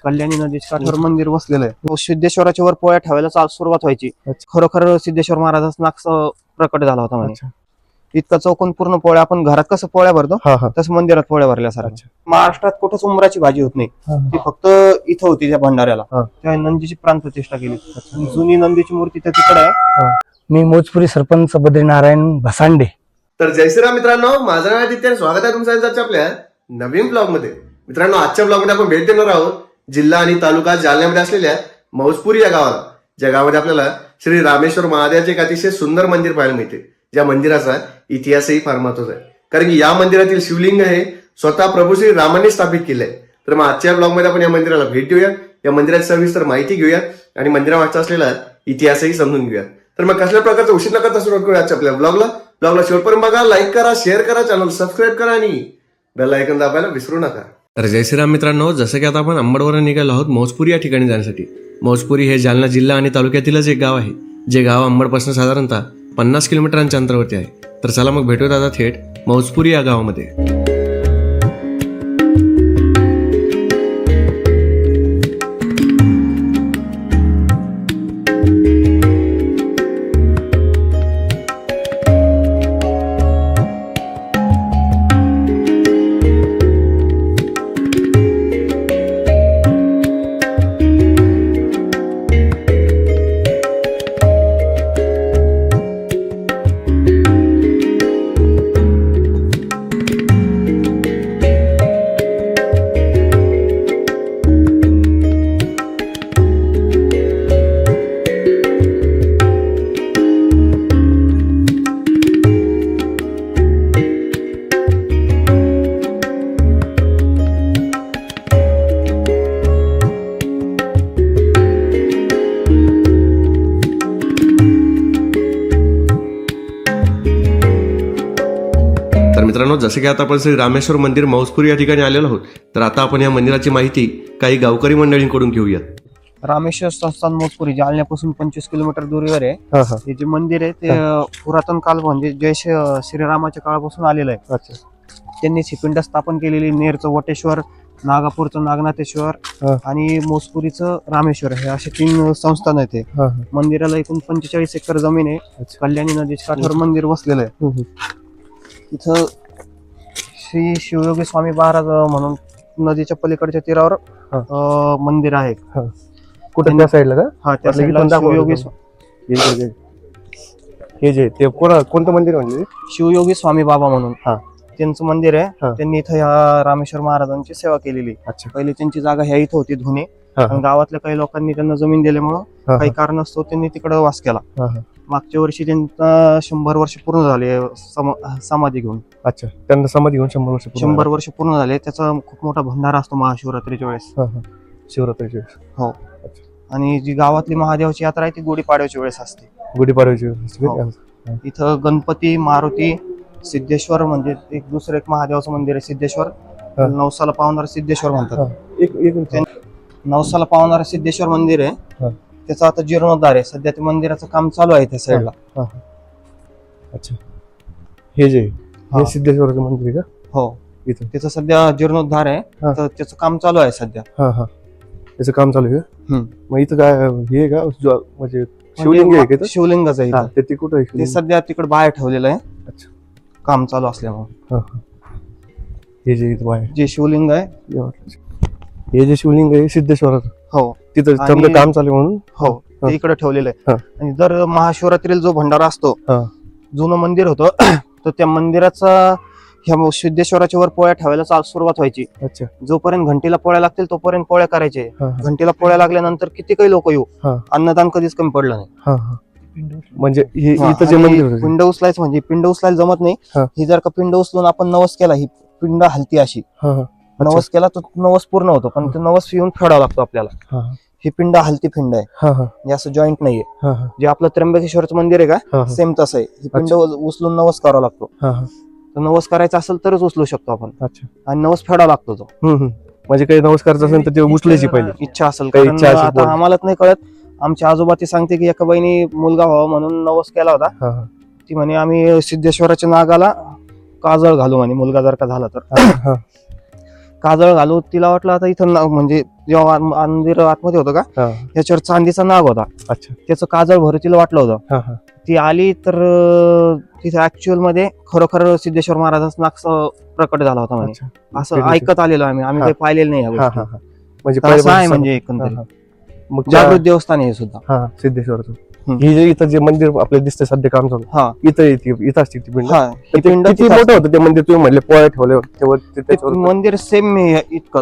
कल्याणी नदीच्या काठावर मंदिर बसलेलं आहे. सिद्धेश्वराच्या वर पोळ्या ठेवायला सुरुवात व्हायची. खरोखर सिद्धेश्वर महाराजांचा नाक्ष प्रकट झाला होता म्हणे. इतका चौकोन पूर्ण पोळ्या, आपण घरात कसं पोळ्या भरतो तसं मंदिरात पोळ्या भरल्यासारख्या. महाराष्ट्रात कुठंच उंबराची भाजी होत नाही, ती फक्त इथं होती त्या भंडाऱ्याला. त्या नंदीची प्राण प्रतिष्ठा केली. जुनी नंदीची मूर्ती तर तिकडे आहे. मी मोजपुरी सरपंच बद्रीनारायण भसांडे. तर जय श्रीराम मित्रांनो, माझं नाव आदित्य आणि स्वागत आहे तुमचं आपल्या नवीन ब्लॉग मध्ये. मित्रांनो, आजच्या ब्लॉग मध्ये आपण भेट देणार आहोत जिल्हा आणि तालुका जालन्यामध्ये असलेल्या मौजपुरी या गावाला, ज्या गावामध्ये आपल्याला श्री रामेश्वर महादेवाचे एक अतिशय सुंदर मंदिर पाहायला मिळते. ज्या मंदिराचा इतिहासही फार महत्वाचा आहे, कारण की या मंदिरातील शिवलिंग हे स्वतः प्रभू श्री रामाने स्थापित केले आहे. तर मग आजच्या ब्लॉग मध्ये आपण या मंदिराला भेट देऊया, या मंदिराची सविस्तर माहिती घेऊया आणि मंदिरामागचा असलेला इतिहासही समजून घेऊया. तर मग कसल्या प्रकारचा उशीर न करता सुरुवात करूया आजच्या आपल्या ब्लॉगला शेवटपर्यंत बघा, लाईक करा, शेअर करा, चॅनल सबस्क्राईब करा आणि बेल आयकॉन दाबायला विसरू नका. तर जय श्रीराम मित्रांनो, जसं की आता आपण अंबडवर निघालो आहोत मौजपुरी या ठिकाणी जाण्यासाठी. मौजपुरी हे जालना जिल्हा आणि तालुक्यातीलच एक गाव आहे, जे गाव अंबडपासून साधारणतः 50 किलोमीटरांच्या अंतरावरती आहे. तर चला मग भेटूया आता थेट मौजपुरी या गावामध्ये. मित्रांनो, जसे की आता आपण श्री रामेश्वर मंदिर मौजपुरी या ठिकाणी आलेलो आहोत, तर आता आपण या मंदिराची माहिती काही गावकरी मंडळींकडून घेऊयात. रामेश्वर संस्थान मौजपुरी जालन्यापासून 25 किलोमीटर दूरीवर आहे. हे जे मंदिर आहे ते पुरातन काल म्हणजे जय श्रीरामाच्या काळापासून आलेलं आहे. त्यांनीच ही पिंड स्थापन केलेली. नेरचं वटेश्वर, नागापूरचं नागनाथेश्वर आणि मौजपुरीचं रामेश्वर, हे असे 3 संस्थान आहेत. मंदिराला एकूण 45 एकर जमीन आहे. कल्याणी नदीच्या काठावर मंदिर बसलेलं आहे. इथं श्री शिवयोगी स्वामी महाराज म्हणून नदीच्या पलीकडच्या तीरावर मंदिर आहे. कुठे त्या साईडला का? हा, त्या साईडला शिवयोगी हे जे ते कोणतं मंदिर म्हणजे शिवयोगी स्वामी बाबा म्हणून त्यांचं मंदिर आहे. त्यांनी इथं ह्या रामेश्वर महाराजांची सेवा केलेली. पहिली त्यांची जागा ह्या इथं होती धुणे. गावातल्या काही लोकांनी त्यांना जमीन दिल्यामुळं काही कारणास्तव त्यांनी तिकडे वास केला. मागच्या वर्षी त्यांना 100 वर्ष पूर्ण झाले समाधी घेऊन. अच्छा, त्यांना समाधी घेऊन 100 वर्ष पूर्ण झाले. त्याचा खूप मोठा भंडारा असतो महाशिवरात्रीच्या वेळेस. शिवरात्रीच्या वेळेस. हो. आणि जी गावातली महादेवाची यात्रा आहे ती गुढीपाडव्याच्या वेळेस असते. गुढीपाडव्याची वेळेस. इथं गणपती, मारुती, सिद्धेश्वर म्हणजे एक महादेवाचं मंदिर आहे. सिद्धेश्वर, नवसाला पावणारा सिद्धेश्वर म्हणतात. नवसाला पावणारा सिद्धेश्वर मंदिर आहे. त्याचा आता जीर्णोद्धार आहे. सध्या ते मंदिराचं काम चालू आहे त्या साईडला. अच्छा, हे जे सिद्धेश्वराचं मंदिर आहे का? हो, इथं त्याचं सध्या जीर्णोद्धार आहे. तर त्याचं काम चालू आहे सध्या. त्याचं काम चालू आहे. मग इथं काय हे का म्हणजे शिवलिंग आहे का? शिवलिंगच आहे. ते कुठं आहे? ते सध्या तिकडे बाहेर ठेवलेलं आहे. अच्छा, काम चालू असल्यामुळे. हे जे इथं बाहेर जे शिवलिंग आहे, हे जे शिवलिंग आहे सिद्धेश्वराचं, हो, तिथं चांगलं काम चालू म्हणून हो ते इकडे ठेवलेलं आहे. आणि दर महाशिवरात्रीला जो भंडारा असतो, जुनं मंदिर होतं, तर त्या मंदिराचा ह्या सिद्धेश्वराच्या वर पोळ्या ठेवायला सुरुवात व्हायची. अच्छा, जोपर्यंत घंटीला पोळ्या लागतील तोपर्यंत पोळ्या करायचे. घंटीला पोळ्या लागल्यानंतर किती काही लोक येऊ, अन्नदान कधीच कमी पडलं नाही. म्हणजे इथं जे मंदिर पिंड उचलायचं म्हणजे पिंड उचलायला जमत नाही. ही जर का पिंड उचलून आपण नवस केला, ही पिंड हलती अशी. नवस केला तर नवस पूर्ण होतो, पण ते नवस येऊन फेडावा लागतो आपल्याला. ही पिंड हलती पिंड आहे, असं जॉईंट नाहीये. जे आपलं त्र्यंबकेश्वरचं मंदिर आहे का, सेम तसं आहे. ही पिंड उचलून नवस करावा लागतो. तर नवस करायचा असेल तरच उचलू शकतो आपण. आणि नवस फेडावा लागतो तो. म्हणजे काही नवस करायचा असेल तर ते उचलायची पहिली इच्छा असेल. आता आम्हालाच नाही कळत, आमची आजोबा ते सांगते की एका बहिणी मुलगा व्हावा म्हणून नवस केला होता. ती म्हणे आम्ही सिद्धेश्वराच्या नागाला काजळ घालू म्हणे, मुलगा जर का झाला तर. काजळ घालू. तिला वाटलं आता इथं म्हणजे जेव्हा मंदिर आतमध्ये होतं का हा. त्याच्यावर चांदीचा नाग होता, अच्छा. त्याचं काजळ भरू तिला वाटलं होतं. हा हा. ती आली तर तिथे ऍक्च्युअल मध्ये खरोखर सिद्धेश्वर महाराजांचा नाग प्रकट झाला होता म्हणे. अच्छा. असं पिंडीचं. ऐकत आलेलो आम्ही हा. काही पाहिलेलं नाही ह्या हा गोष्टी. हा हा. म्हणजे तर असं आहे पहिल्यापासून- म्हणजे हा, एकंदरीत हा. मग त्या- जागृत देवस्थान आहे हे सुद्धा. हा सिद्धेश्वरचं. हम्म. ही जे इथं जे मंदिर आपल्याला दिसतंय सध्या काम चालू हा इथं असते ती पिंड. हा तर ही ते पिंड किती तिथं मोठं होतं ते मंदिर तुम्ही म्हणले पोळ्या ठेवल्यावर ते त्याच्यावर. मंदिर सेम इतकं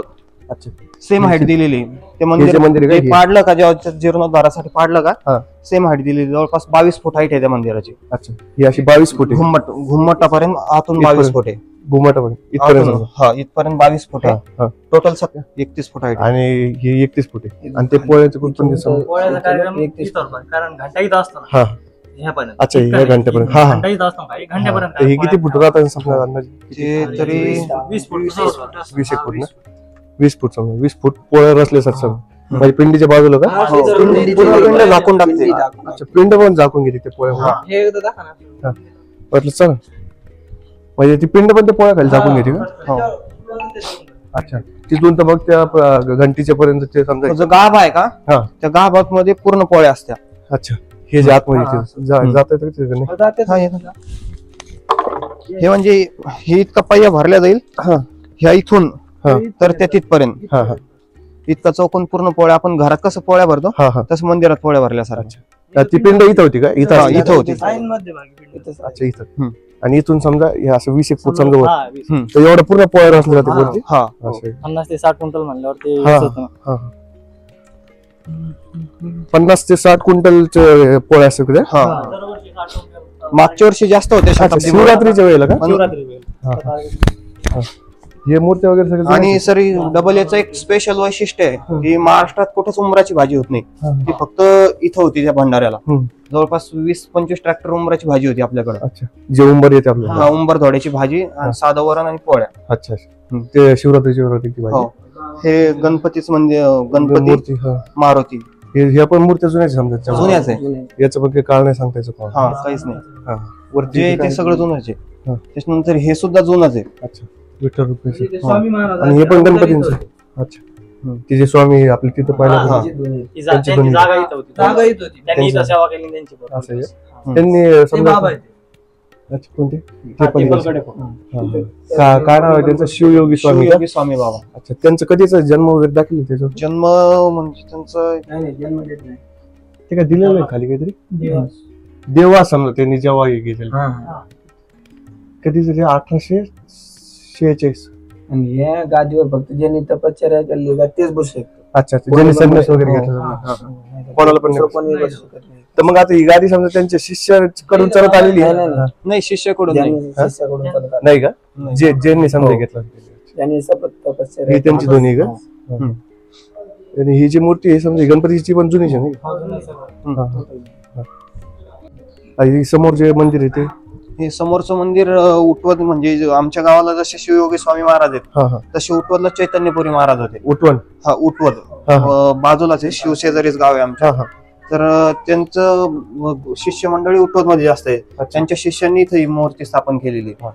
अच्छा. सेम हाईट दिलेली. ते हे जे मंदिर आहे जे का हे? पाडलं का जेव्हा जीर्णोद्धारासाठी पाडलं हा. का सेम हाईट दिलेली. जवळपास 22 फूट हाईट आहे त्या मंदिराची. अच्छा. ही अशी 22 फूट आहे घुम्मटापर्यंत आतून इथपर्यंत. 22 फूट आहे. घुमटापर्यंत इथपर्यंत आतून, हा इथपर्यंत 22 फूट हा, आहे. हा. टोटल 31 फूट हाईट. आणि ही 31 फूट आहे आणि ते पोळ्याचं कुठून दिसतं. पोळ्याचा कार्यक्रम इथं होता, कारण घंटा इथं असतो ना हा. ह्यापर्यंत. अच्छा, इतकं ह्या नाही. घंट्यापर्यंत. हा, हा. घंटा इथं असतो का? एक घंट्यापर्यंत तर हे किती फूट राहतात समजा अंदाजे? ते तरी 20 फूट 20 एक फूट ना. 20 फूट समजा 20 फूट पोळ्या रचले सर समजा. म्हणजे पिंडीच्या बाजूला का. हो, पूर्ण पिंड झाकून टाकते. अच्छा. पिंड पण झाकून घेते ते पोळ्या. हा. हे एकदा दाखवा ना. वाटलं चला म्हणजे ती पिंड पण ते पोळ्या खाली झाकून घेते का. हो. अच्छा. तिथून तर मग त्या घंटीच्या पर्यंत ते समजा. जो गाभ आहे का हा. त्या गाभात मध्ये पूर्ण पोळ्या असत्या. अच्छा. हे जे आतमध्ये हा. जात येतं का तिथे नाही. हा, येतं. हे म्हणजे हे इतका पहिया भरल्या जाईल हा. ह्या इथून हा. तर त्या तिथपर्यंत हा हा इतका चौकोन पूर्ण पोळ्या. आपण घरात कसं पोळ्या भरतो हा हा. तसं मंदिरात पोळ्या भरल्यासारख्या. अच्छा. ती पिंड इथं होती का. हा, इथं इथं होती. लाईन मध्ये बाकी पिंड. अच्छा इथं. हम्म. आणि इथून समजा हे असं 20 एक फूट समजा वर. हा, 20. तर एवढं पूर्ण पोळ्या रचले जाते हा. वरती. हा असं आहे. 50 ते 60 क्विंटल म्हणल्यावर ते हा. हेच होतं ना. हा. 50 ते 60 क्विंटलचे पोळ्या असतात का त्या? हा. दरवर्षी 60 क्विंटल. मागच्या वर्षी जास्त होते अच्छा. शताब्दी. शिवरात्रीच्या वेळेला का. शिवरात्री वेळ. हा. हे मूर्ती वगैरे सगळं. आणि सर डबल याचं एक स्पेशल वैशिष्ट्य आहे की महाराष्ट्रात कुठेच उंबराची भाजी होत नाही. हा. ती फक्त इथं होती त्या भंडाऱ्याला. हम्म. जवळपास 20-25 ट्रॅक्टर उंबराची भाजी होती आपल्याकडे. अच्छा. जे उंबर येते आपल्याला. उंबर धोड्याची भाजी आणि साधं वरण आणि पोळ्या. अच्छा. ते शिवरात्रीची हो. भाजी. हे गणपतीच म्हणजे गणपती मूर्ती. हा. मारुती ह्या पण मूर्त्या जुन्याच समजा. जुन्याच आहे. याचं पण काही काळ नाही सांगता याचं कोण. हा काहीच नाही. हा. वरती जे काय- ते सगळं जुनंच आहे. हा. त्याच्यानंतर हे सुद्धा जुनंच आहे. अच्छा. विठ्ठल रुक्मिणी. ते स्वामी महाराज आणि हे पण गणपतींचं. अच्छा. हम्म. ते जे स्वामी आपले तिथं हा. पाहिलं त्यांची दोन्ही. जागा इथं होती. जागा इथं होती. त्यांनी इथं त्यांचं- सेवा केली त्यांची बरोबर. असं आहे. हम्म. त्यांनी ते समजा. बाबा आहेत. अच्छा. कोणते ते हा, पण ते इथं. पलकडे. हा, हा. काय नाव आहे त्यांचं. शिवयोगी स्वामी का? शिवयोगी स्वामी बाबा. अच्छा. त्यांचं कधीच जन्म वगैरे दाखल त्याच्यावर. जन्म म्हणजे त्यांचं नाही नाही जन्म देत नाही. ते काय दिलेलं नाही खाली काहीतरी. दिवस. देवा समजा त्यांनी जेव्हा हे गेलेलं. कधीच ते 1846. आणि या गादीवर फक्त ज्यांनी तपश्चर्या केली का तेच बसू शकतो. अच्छा. ज्यांनी संन्यास वगैरे हो. घेतला. हा. कोणाला पण नाही. कोणी बसू शकत नाही. तर मग आता ही गादी समजा त्यांच्या शिष्याकडून चालत आलेली आहे. नाही, नाही, हा. नाही शिष्याकडून नाही. ज्यांनी शिष्याकडून चालत आलं. नाही का. नाही. ज्यांनी समजा हो. घेतला. ज्यांनी सपत तपश्चर्या ही त्यांची दोन्ही का. हम्म. आणि ही जी मूर्ती आहे समजा ही गणपतीची पण जुनीच आहे ना. आणि ही समोर जे मंदिर आहे ते. हे समोरचं मंदिर उटवत म्हणजे आमच्या गावाला जसे शिवयोगी स्वामी महाराज आहेत हा हा. तसे उटवतला चैतन्यपुरी महाराज होते. उठवण. हा उटवत हा, हा. बाजूलाच आहे. शिवशेजारीच गाव आहे आमच्या. हा हा. तर त्यांचं शिष्य मंडळी उटवत मध्ये जास्त आहे. त्यांच्या शिष्यांनी इथे ही मूर्ती स्थापन केलेली आहे.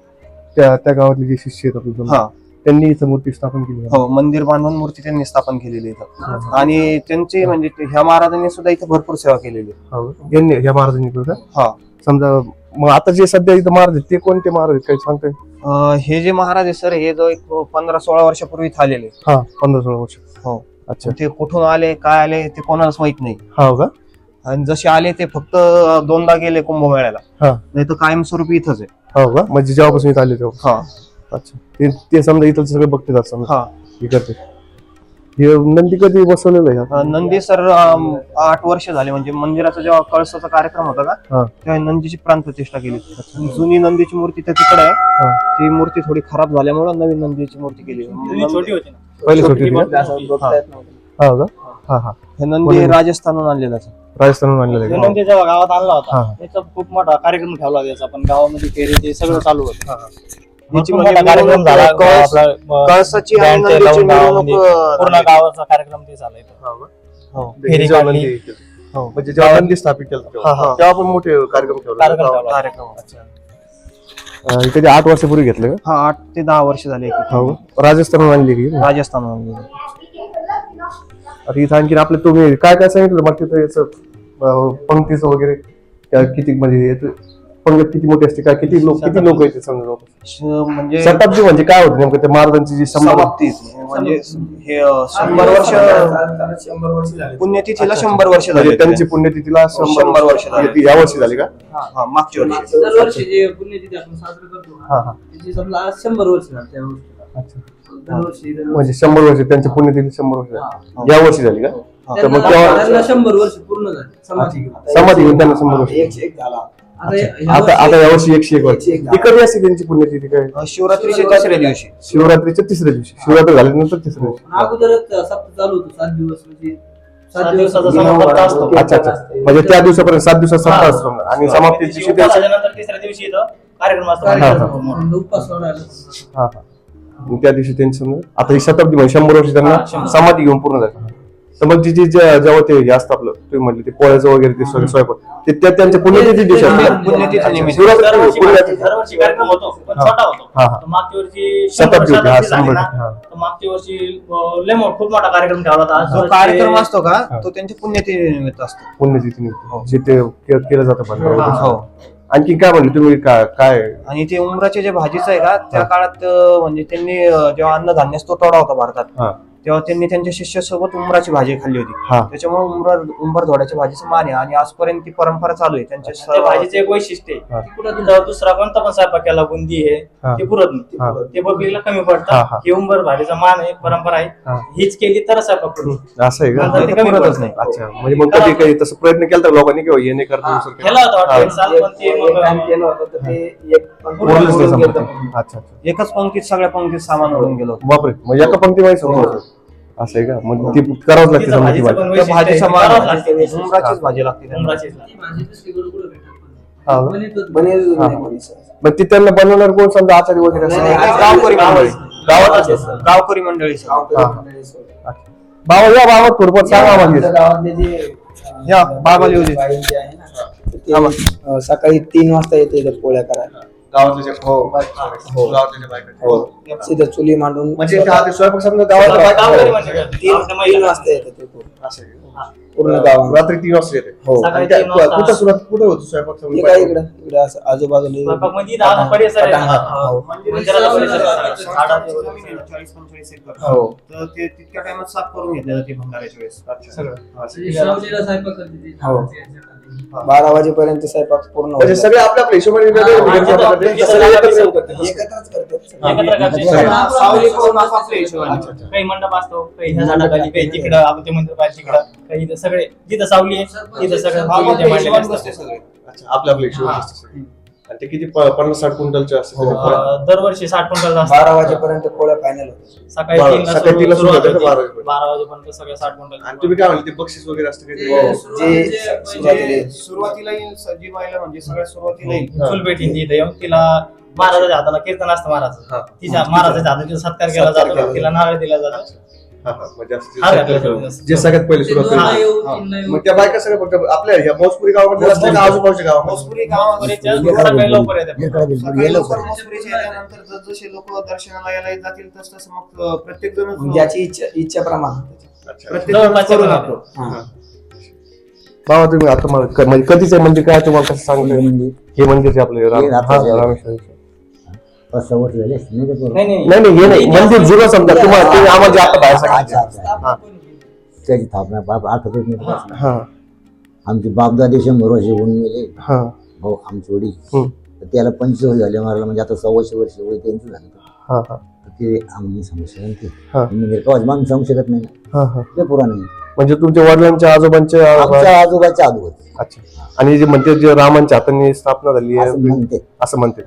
त्या गावातले जे शिष्य आहेत आपले समजा, हा त्यांनी इथं मूर्ती स्थापन केली आहे. हो मंदिर बांधून मूर्ती त्यांनी स्थापन केलेली आहे इथं. आणि त्यांची म्हणजे ह्या महाराजांनी सुद्धा इथे भरपूर सेवा केलेली आहे. हो. यांनी ह्या महाराजांनी केलं का. हा समजा मग आता जे सध्या इथं महाराज आहेत ते कोणते महाराज आहेत काही सांगताय. हे जे महाराज आहे सर हे जो एक 15-16 वर्षापूर्वी इथं आलेले. हा 15-16 वर्ष. हो. अच्छा. ते कुठून आले काय आले ते कोणालाच माहित नाही. हा का. आणि जसे आले ते फक्त 2दा गेले कुंभमेळ्याला. हा. नाही तर कायमस्वरूपी इथंच आहे. हो का. म्हणजे जेव्हापासून इथं आले तेव्हा. हा अच्छा. ते समजा इथं सगळे बघते समजा. हा. हे करते. हे नंदी कधी बसवलेलं आहे हा? नंदी सर 8 वर्ष झाले म्हणजे मंदिराचा जेव्हा कळसाचा कार्यक्रम होता का हा. तेव्हा नंदीची प्राण प्रतिष्ठा केली. जुनी नंदीची मूर्ती त्या तिकडे आहे. हा. ती मूर्ती थोडी खराब झाल्यामुळे नवीन नंदीची मूर्ती केली. छोटी होती ना. पहिली छोटी होती का? असं बघता येत नव्हतं. हा का. हा हा. हे नंदी राजस्थानहून आणलेलं आहे. राजस्थानहून आणलेलं आहे का? म्हणून ते जेव्हा गावात आणला होता हा. त्याचा खूप मोठा कार्यक्रम ठेवला त्याचा पण गावामध्ये फेरी ते सगळं चालू होतं. याची भरपूर म्हणजे मोठा कार्यक्रम झाला. कळस- आपला, कळसाची आणि बँड ते नंदीची लावून मिरवणूक गावामध्ये पूर्ण गावाचा कार्यक्रम ते झाला इथं. हो. फेरी जेव्हा काढली. नंदी केलं. हो. म्हणजे जेव्हा नंदी स्थापित केलं तेव्हा. हा. तेव्हा पण मोठे कार्यक्रम ठेवला. कार्यक्रम ठेवला. कार्यक्रम कधी 8 वर्षापूर्वी घेतलं का? हा 8 ते 10 वर्ष झाले. हो राजस्थान आणली की राजस्थान. आता इथं आणखी आपलं तुम्ही काय काय सांगितलं मग तिथं याचं पंक्तीचं वगैरे किती म्हणजे पंगत किती मोठी असते काय किती लोक येते समजा म्हणजे शताब्दी म्हणजे काय होतं नेमकं ते महाराजांची जी समाप्ती म्हणजे हे 100 वर्ष पुण्यतिथीला 100 वर्ष म्हणजे झाले. त्यांची पुण्यतिथीला 100 वर्ष झाली. या वर्षी झाली का? हा मागच्या वर्षी. दरवर्षी जे पुण्यतिथी आपण साजरी करतो हा हा त्याची समजा आज 100 वर्ष झाली त्या गोष्टीला. अच्छा दरवर्षी म्हणजे 100 वर्ष त्यांची पुण्यतिथी 100 वर्ष झाली. या वर्षी झाली का? तर मग त्यांना तेव्हा 100 वर्ष पूर्ण झाली समाधी घेऊन. समाधी घेऊन त्यांना 100 वर्ष 101 झाला. आता यावर्षी 101 वर्ष ती कधी असते त्यांची पुण्यतिथी काय? शिवरात्रीच्या तिसऱ्या दिवशी. शिवरात्रीच्या तिसऱ्या दिवशी शिवरात्री झाल्यानंतर तिसऱ्या दिवशी. अगोदरच सप्ताह चालू होतो 7 दिवस म्हणजे 7 दिवसाचा समाप्त असतो. अच्छा अच्छा म्हणजे त्या दिवसापर्यंत 7 दिवसात सप्ताह असतो आणि समाप्तीची दिवशी उपवास झाल्यानंतर तिसऱ्या दिवशी इथं कार्यक्रम असतो. समजा उपवास सोडायला. हा मग त्या दिवशी त्यांची समजा आता ही शताब्दी म्हणजे 100 वर्ष त्यांना समाधी घेऊन पूर्ण झाली. तर मग जेव्हा ते हे असतं आपलं तुम्ही म्हटले ते पोळ्याचं वगैरे ते स्वयंपाक ते त्यांच्या पुण्यतिथी दिवशी पुण्यतिथी निमित्त. दरवर्षी कार्यक्रम होतो पण छोटा हा, होतो. हा. तर मागच्या वर्षी शताब्दी होती, हा, 100 झाली ना, 100, हा. तर मागच्या वर्षी खूप मोठा कार्यक्रम ठेवला होता. आज जो वर्षी कार्यक्रम असतो का तो त्यांच्या पुण्यतिथी निमित्त असतो. पुण्यतिथी निमित्त जे ते केलं जातं बरोबर. हो. आणखी काय म्हणले तुम्ही काय आणि ते उमराचे जे भाजीचं आहे का त्या काळात म्हणजे त्यांनी जेव्हा अन्नधान्य तोडा होता भारतात हा तेव्हा त्यांनी त्यांच्या शिष्यासोबत उमराची भाजी खाल्ली होती. हा त्याच्यामुळे उंबरधोड्याच्या भाजीचं मान आहे आणि आजपर्यंत ती परंपरा चालू आहे त्या त्यांच्या. भाजीचं एक वैशिष्ट्य हा. आहे पुढे दुसरा कोणता पण स्वयंपाक केला बुंदी हा. आहे ते पुरत हा. नाही. ते पब्लिकला कमी हा, पडतं. हा. ही उंबर भाजीचा मान आहे परंपरा हा. आहे. हीच केली तर स्वयंपाक पडतो. असं आहे का? नंतर ते कमी पुरतच पडतं. नाही. अच्छा म्हणजे मग कधी काही तसं प्रयत्न केला तर लोकांनी किंवा हे नाही करता दुसरं काही? केला होता वाटतं हा. एक साल पण ते एक time मग केलं होतं तर ते एक पण बोललंच नाही पूर्ण समजा. गेलं. अच्छा अच्छा एकच पंक्तीत सगळ्या पंक्तीत सामान ओढून गेलो. बापरे म्हणजे एका पंक्तीमध्ये समजा असं आहे का? मग ती करावंच लागते तिचं समजा ती भाजीचं भाजी. पण त्या वैशिष्ट्य भाजीचा आहे. मान करावंच लागते. उमराचीच भाजी लागते त्यांना. उंबराचीच लागते. ती भाजी दुसरीकडे कुठं भेटत पण हा. नाही. बनेलच नाही कोणी सर. मग ती त्यांना बनवणार कोण समजा आचारी वगैरे असं? नाही, नाही, गावकरी मंडळी. गावातच असतं. गावकरी मंडळी. बाबा या बाबा थोडंफार सांगा आमच्या आम्हाला. गावातले जे या बाबा लिहू दे. बाई जे आहे ना ते सकाळी 3 वाजता येते इथं पोळ्या करायला. तिथं चुली मांडून म्हणजे ते स्वयंपाक समजा गावातल्या बायका- गावकरी म्हणजे काय? 3 वाजता येते ते पूर्ण. असं आहे का? पूर्ण गावात. रात्री 3 वाजता येते. हो सकाळी आणि त्या- 3 वाजता. कुठं सुरुवात कुठं होतो स्वयंपाक हे समजा? काय इकडं असं आजूबाजूला स्वयंपाक म्हणजे दहा परिसर आहे. हो. मंदिराला परिसर आहे. झाडाचे वगैरे. 40-45 एकर. हो तर ते तितक्या टाइमात साफ करून घेतलं जाते भंडाऱ्याच्या वेळेस सगळं. श्रावणीला स्वयंपाक करते ते. 12 वाजेपर्यंत स्वयंपाक पूर्ण म्हणजे होतो. सगळे आपल्या आपल्या हिशोबाने वेगळे हा, वेगळे जिथं- करतात. जिथं सगळे जागा एकत्र दिसेल. येऊन करतात. एकत्रच करतात. एकत्र करते. सावली करून आपापल्या हिशोबाने. काही मंडप असतो काही ह्या झाडाखाली काही तिकडं आपण ते मंदिर पाहिजे तिकडं काही इथं सगळे जिथं सावली आहे तिथं सगळं आपापल्या ते मांडलेलं हिशोबाने असतं. बसते सगळे. अच्छा, आपल्या आपल्या हिशोबाने असतं सगळे. आणि ते किती 50-60 क्विंटलचे असते त्याचे फळ. दरवर्षी 60 क्विंटल असतात. 12 वाजेपर्यंत पोळ्या फायनल होतात. सकाळी बारा- 3 ला सकाळी 3 ला सुरुवात सुरुवात होते, होते. 12 वाजेपर्यंत. 12 वाजेपर्यंत सगळे 60 क्विंटल. आणि तुम्ही काय म्हणले ते बक्षीस वगैरे असतं काही जे म्हणजे सुरुवातीला येईल जी महिला म्हणजे सगळ्यात सुरुवातीला येईल. चूल पेटी तिथं येऊन तिला महाराजाच्या हाताला कीर्तन असतं हा. महाराज तिच्या महाराजाच्या हाताने सत्कार केला सत्कार जातो केला तिला नारळ दिला जातो. म्हणजे असं हा, जे- हा. जे सगळ्यात पहिले सुरुवात ते 2 ला केली. येऊन, हा. 3 ला येऊन. मग त्या बायका सगळ्या फक्त आपल्या या मौजपुरी गावामध्ये असतात का आजूबाजूच्या गावामध्ये? मौसपुरी गावामध्ये सकाळी लवकर येते. सकाळी लवकर मौसपुरीच्या याच्यानंतर जसे लोक दर्शनाला यायला जातील तसं मग प्रत्येक जण ज्याची इच्छा प्रमाणे अच्छा. प्रत्येक जण जवळपासच्या करून गावात. येतो. बाबा तुम्ही आता मला म्हणजे कधीच आहे म्हणजे काय तुम्हाला कसं सांगतो हे मंदिर जे आपले रामेश्वर. 5-6 वर्ष झाले नाही का पूर्ण? नाही नाही नाही नाही हे नाही मंदिर जुनं समजा तुम्हाला ते आम्हाला जे आता बाहेर सांगितलं. अच्छा. त्याची स्थापना बाप आठवतच नाही तुम्हाला. हा आमचे बापदादे 100 वर्ष होऊन गेले. हा भाऊ आमची वडील हम्म. तर त्याला 25 वर्ष झाले मारायला म्हणजे आता 125 वर्ष वय त्यांचं झालं. हा हा तर ते आम्ही सांगू शकत ते हा. मंदिर कवाच आम्ही सांगू शकत नाही ना. हा हा ते पुराण आहे म्हणजे तुमच्या वडिलांच्या आजोबांच्या आमच्या आजोबाच्या आजोबा अच्छा. आणि जे म्हणते जे रामांच्या हातांनी स्थापना झाली आहे असं म्हणते. असं म्हणते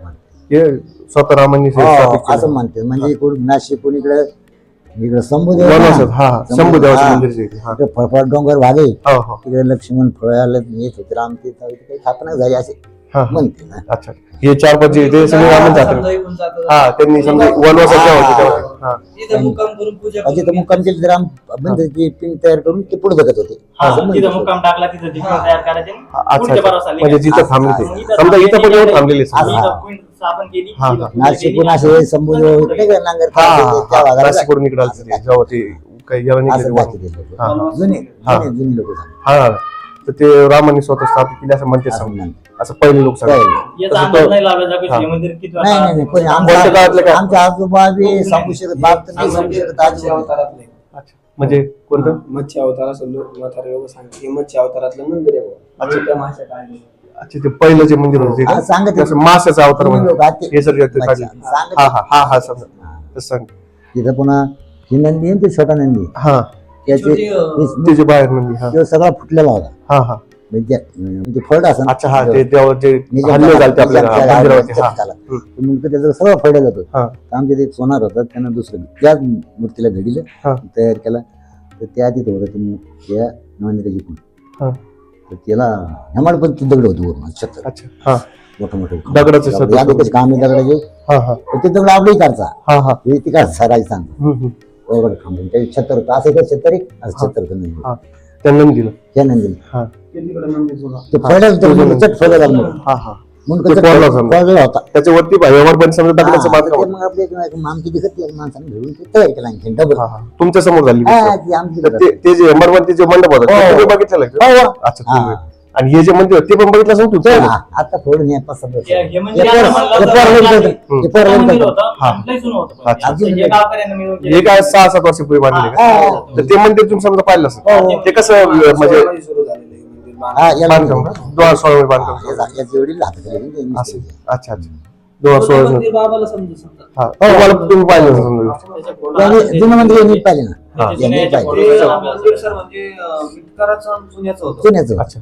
हे स्वतः रामांनी हो, स्थापित केलं. असं म्हणते म्हणजे कोण नाशिक इकडे शंभूदेव वनवासात, हा हा शंभूदेवाचं मंदिर जे आहे. हा फळफळ डोंगर भागे हो हो तिकडे लक्ष्मण फळाला येत होते राम ते काही स्थापना झाली असे हा हा. म्हणते ना. अच्छा हे 4-5 जे ते सगळे रामांच्या हाताने हा त्यांनी समजा वनवासात जेव्हा होते तेव्हा. हा तिथं मुक्काम करून पूजा अजित करून मुक्काम केले तर बंदरची पिंड तयार करून ते पुढे बघत होते हा, असं म्हणत तिथं होते. मुक्काम टाकला तिथं ठिकाण तयार करायचे अच्छा पुढच्या अच्छा. भरोसा म्हणजे जिथं थांबले ते समजा इथं पण येऊन थांबलेले आणि समजा. इथं स्थापन केली. हा, हा. नाशिकहून असे संबोध इकडे काय नांगर हा त्या भागाला नाशिकवरून इकडे आलते ते, जेव्हा ते काही याला निघाले असं ते दाखवते वरून. लोक. हा. जुनी लोक हा तर ते रामाने स्वतः स्थापित केले असं म्हणते असं पहिले लोक सांगतात. याचा अंदाज नाही लावला जात हे मंदिर किती नाही नाही कोणी कोणत्या काळातलं काय? आमच्या आजोबा बी सांगू शकत बाप तर नाही सांगू शकत आजोबा. अच्छा. म्हणजे कोणतं मच्छी अवतार असं म्हातारे लोक सांगते मच्छी अवतारातलं मंदिर आहे बुवा. अच्छा. त्या माश्या काढल्या. अच्छा ते पहिलं जे मंदिर होते हा, सांगते. ते असं माशाचा अवतार जुनी म्हणजे लोक आहेत ते. हे सर सांगते. हा हा हा हा समजा तसं सांग. तिथं पुन्हा ही नंदी आहे, ते छोटा नंदी आहे. हा ते जे बाहेर म्हणजे हा तो सगळा फुटलेला होता हा हा म्हणजे फळ असं अच्छा हा ते तेव्हा जे हल्ले झाले आपल्याला मंदिरावरती हा मग त्याचं सगळं फळलेलं होतं. हा. तर आमच्या ते सोनार होतं त्यांना दुसरं त्याच मूर्तीला घडीलं हा. तयार केला तर त्या तिथं होतं तुम्ही त्या मंदिराची हा. तर त्याला हेमाडपंथी दगड होते वरून 76 अच्छा हा मोठं मोठं दगडाचं छत. यादीच काम आहे दगडाचे. हा हा तर ते दगड आपली काढचा हा हा हे तिकडचा राजस्थान हम्म. वगैरे खांबून ते 76 होतं असं एक 76 आहे, असं 76 होतं नाही हा त्यांना दिलं त्या नंदी हा ते फळलं चट फळलं लागलं हा हा म्हणून ते कसं कोरलं समजा. फळलं होता. त्याच्यावरती बाहेर पण समजा दगडाचं हा, बांधकाम तर ते होतं. मग आपली एक आमची दिसत नाही, एक माणसाने घेऊन ते तयार केला आणखी डबल. हा हा तुमच्या समोर झाली हा, गोष्ट. ती आमची तर दिसत. ते जे अमरवंती जे मंडप होतं ते हो. तुम्ही बघितलेलं आहे का? हो, हो. अच्छा हा. तुम्ही. आणि हे जे मंदिर होतं ते पण बघितलं असेल तू हा, आता थोडं नाही 5-7 वर्ष. हे म्हणजे हे पोरं- आम्हाला हे पोरं लागलं लागलं की होतं. हे ते पोरं मंदिर लागलं होतं, होतं. हा. लय जुनं होतं पण. अच्छा. आता हे गावकऱ्यांना मिळून हे केलं. काय 6-7 वर्षापूर्वी बांधले का? हा. तर ते मंदिर तुम्ही समजा पाहिलं असेल. हो. ते कसं म्हणजे सोळामध्ये सुरू झालेलं आहे मंदिर बांधणं. हा, याला बांधकाम का? 2016 बांधकाम याची एवढी हात केली त्यांनी. असं अच्छा अच्छा 2016 मंदिर बाबाला समजा हा तुम्हाला तुम्ही पाहिलं असेल समजा. त्याच्या फोटो- यांनी जुनं मंदिर यांनी पाहिले ना हा. त्याच्या जुन्या याच्या पाहिलं. फोटो- ते मंदिर सर म्हणजे विटकराचं आणि सोन्याचं होतं. जुन्याचं. अच्छा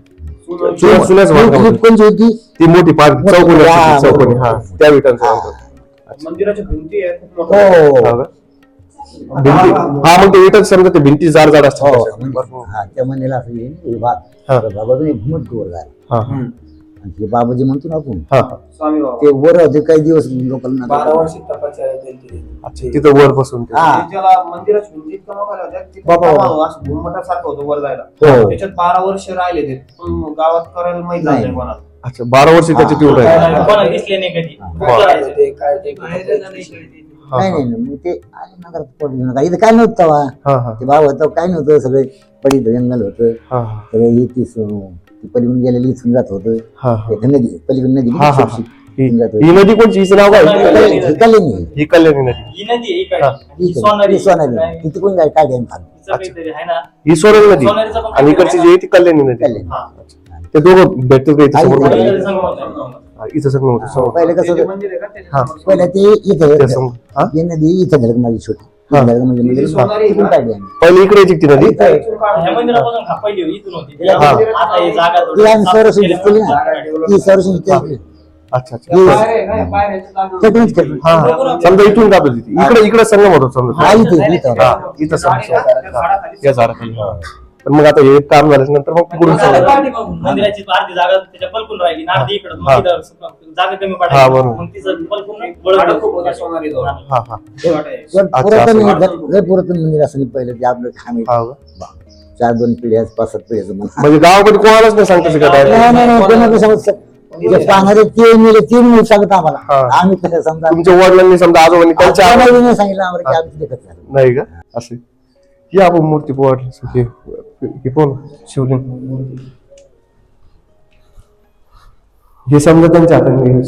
सुन्याचं बांधकाम होतं. कोणची होती ती मोठी चौकोनी हा, असते ती, चौकोनी हा त्या विटांचं हा. बांधकाम. मंदिराची भिंती आहे खूप हो मोठं. हा का? भिंती हा मग ते विटांचं समजा ते भिंती जाड जाड हो असतात म्हणजे हा त्या मंदिराला असं येईल हे भाग हा. तर बाबाजून एक घुमट वर जाय हा आणि ते बाबाजी म्हणतो ना आपण हा स्वामी बाबा ते वर होते काही दिवस लोकांना 12 वर्षी तपश्चर्या केली. अच्छा तिथं वर बसून ते. हा. ज्याला मंदिराची भिंती इतकं मोठ्या होत्या की बाबा. असं घुमटासारखं होतं वर जायला. हो. त्याच्यात 12 वर्ष राहिले ते पण गावात करायला माहित नाही. नाही कोणाला. अच्छा 12 वर्ष त्याची हा. तेवढं आहे कोणाला दिसले नाही कधी. वा. करायचं. ते काय ते हा, नाही हा. नाही मग ते आले नगरात पडलं नका इथं काय नव्हतं तेव्हा. हा हा ते बाबा होतं काय नव्हतं सगळे पडीत जंगल होतं हा हा सगळे ती पलीकडून गेलेली इथून जात होतं हा हा ते नदी पलीकडून नदी हा, हा, छोटीशी. ही इथून जात होती. ही नदी कोणची हिचं नाव काय हे कल्याणी आहे. ही कल्याणी नदी ही नदी आहे इकडे. हा. ही इथं. सोनारी. ही सोनारी तिथे कोण काय काढली आणि खाल्ली. हिचं काहीतरी आहे ना. ही सोनल नदी सोनारीचं पण आणि इकडची जी आहे ती कल्याणी नदी कल्याणी. हा. ते दोघं भेटतात का इथे हा, समोर इथे. मध्ये? सोनारीचं संगम होतं. हा, इथं सगळं होतं समोर. पहिले कसं ते जे होतं मंदिर आहे का हा. त्याच्यासमोर पहिलं ते इथं त्या समोर हा ही नदी इथं झालं माझी छोटी हा. झालं म्हणजे ही जी मंदिर सोनारी आहे तिथून ना? काढली आम्ही. पहिले इकडे यायची ती नदी इथं इथून काढून ह्या मंदिरापासून हा पहिली इथून होती. हा. आता ही जागा थोडी ती आम्ही साफ संरक्षण केल्यामुळे केली ना जागा डेव्हलप ती संरक्षण केली. अच्छा अच्छा त्या पायऱ्या आहे ना, या पायऱ्याच्या जागेवर- तिथूनच केली. हा हा. समजा इथून काढली होती इकडे इकडे संगम होतो समजा हा इथे इथं हा इथं झाड आहे समजा ना, त्या झाडाखाली या झाडाखाली हा. तर मग आता हे काम झाल्याच्या नंतर मग पुढे मंदिराची अर्धी जागा त्याच्या पलकून राहिली ना अर्धी इकडं. मग हा. तिथं जागा कमी हा, पडायची बरोबर. मग तिचं पलकून झाडं खूप होते सोनारीजवळ. हा हा वाट आहे. पण अच्छा, पुरातन असं. लय पुरातन मंदिर असं नाही पहिलं ते आपलं खामी हा का? 4-2 पिढ्या 5-7 पिढ्याचं मंदिर. म्हणजे गावाकडे कोणालाच नाही सांगता का नाही डायरेक्ट नाही नाही कोणाला समजतं जे पाहणारे ते मिळे ते मिळून सांगत आम्हाला हा. आम्ही कसं समजा तुमच्या वडिलांनी समजा आजोबांनी त्यांच्या कोणाला नाही सांगितलं आम्हाला की आमची देखत झालं. नाही का असे ही आपण मूर्ती पोवाडली ही पण शिवलिंग हे समजा त्यांच्या हाताने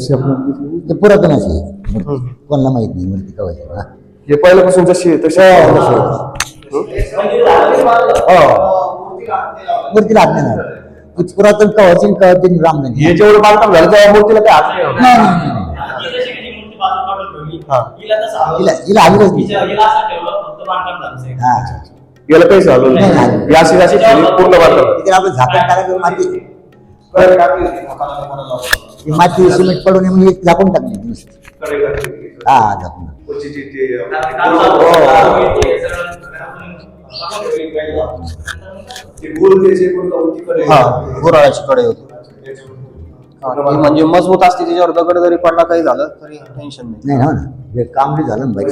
ते पुरातन अशी आहे. कोणाला माहित नाही मूर्ती कवाची हा. हे पहिल्यापासून जशी तशी मूर्तीला हात नाही लागत. ती पुरातन कवाची कवाची रामधनी हे जेवढं बांधकाम झालं त्या मूर्तीला काय हात नाही लावला. नाही नाही नाही ही जशी काही मूर्ती बाजूला काढून ठेवली. हा. हिला तसं हिला हिला हवीच नाही हिला असं ठेवलं फक्त बांधकाम झालं सगळं. हा याला काही झालं नाही, नाही नाही. या अशी ठेवली, पूर्ण बांधकाम तिथे आपलं झाकण टाकायचं माती कर टाकली होती, मकानाला कोणाला लावलं. ती माती सिमेंट पडून आहे म्हणजे झाकून टाकली नुसती. हा झाकून हा गुराळाची कडे होती ती म्हणजे मजबूत असते त्याच्यावर दगड जरी पडला काही झालं तरी टेन्शन नाही नाही ना हे काम बी झालं ना बाई.